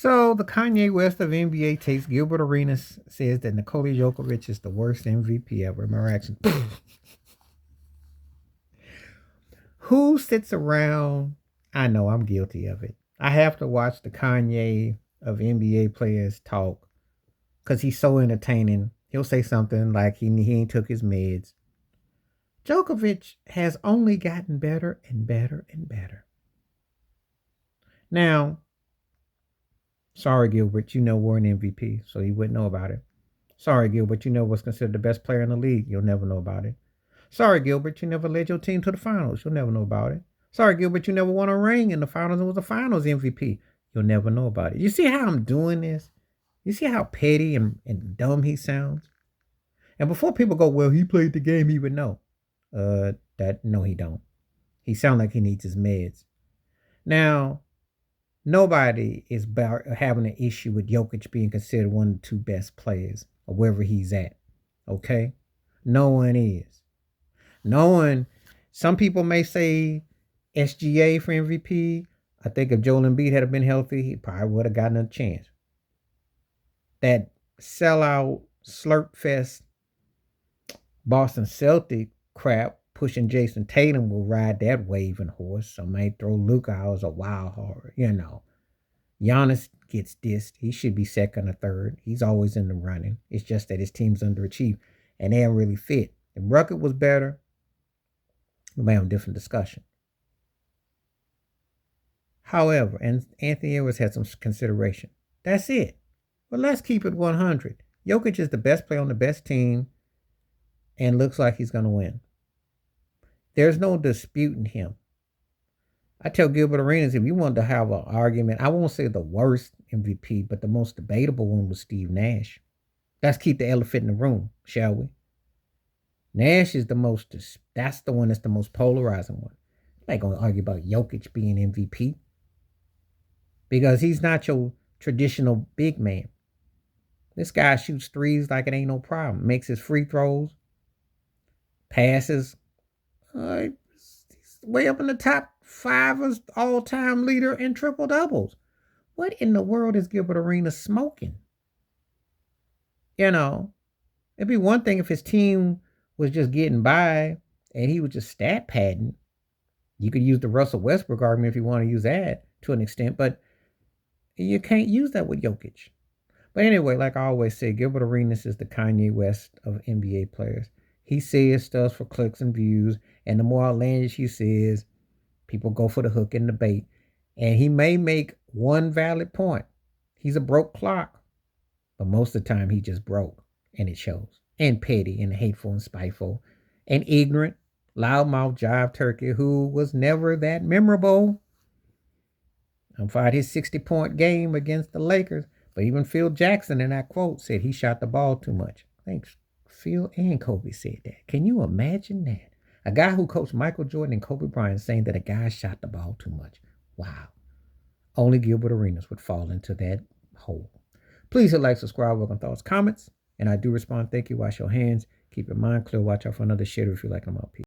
So the Kanye West of NBA takes Gilbert Arenas says that Nikola Jokic is the worst MVP ever. My reaction. Who sits around? I know I'm guilty of it. I have to watch the Kanye of NBA players talk because he's so entertaining. He'll say something like he ain't took his meds. Djokovic has only gotten better and better and better. Now, sorry, Gilbert, you know we're an MVP, so you wouldn't know about it. Sorry, Gilbert, you know what's considered the best player in the league. You'll never know about it. Sorry, Gilbert, you never led your team to the finals. You'll never know about it. Sorry, Gilbert, you never won a ring in the finals and was a finals MVP. You'll never know about it. You see how I'm doing this? You see how petty and dumb he sounds? And before people go, well, he played the game, he would know. That no, he don't. He sound like he needs his meds. Now, nobody is having an issue with Jokic being considered one of the two best players or wherever he's at. Okay? No one is. No one. Some people may say SGA for MVP. I think if Joel Embiid had been healthy, he probably would have gotten a chance. That sellout slurp fest Boston Celtic crap pushing Jason Tatum will ride that waving horse. Some may throw Luka out as a wild horror. Giannis gets dissed. He should be second or third. He's always in the running. It's just that his team's underachieved and they don't really fit. If Ruckert was better, we may have a different discussion. However, and Anthony Edwards had some consideration. That's it. But let's keep it 100. Jokic is the best player on the best team and looks like he's going to win. There's no disputing him. I tell Gilbert Arenas, if you want to have an argument, I won't say the worst MVP, but the most debatable one was Steve Nash. Let's keep the elephant in the room, shall we? Nash is that's the one that's the most polarizing one. I'm not going to argue about Jokic being MVP because he's not your traditional big man. This guy shoots threes like it ain't no problem. Makes his free throws, passes. He's way up in the top 5 as all-time leader in triple doubles. What in the world is Gilbert Arenas smoking? It'd be one thing if his team was just getting by and he was just stat padding. You could use the Russell Westbrook argument if you want to use that to an extent, but you can't use that with Jokic. But anyway, like I always say, Gilbert Arenas is the Kanye West of NBA players. He says stuff for clicks and views, and the more outlandish he says, people go for the hook and the bait. And he may make one valid point. He's a broke clock, but most of the time he just broke, and it shows. And petty and hateful and spiteful and ignorant, loudmouth jive turkey who was never that memorable. I'm fired his 60-point game against the Lakers, but even Phil Jackson in that quote said he shot the ball too much. Thanks. Phil and Kobe said that. Can you imagine that? A guy who coached Michael Jordan and Kobe Bryant saying that a guy shot the ball too much. Wow. Only Gilbert Arenas would fall into that hole. Please hit like, subscribe, welcome thoughts, comments. And I do respond. Thank you. Wash your hands. Keep your mind clear. Watch out for another shitter if you like them out. Peace.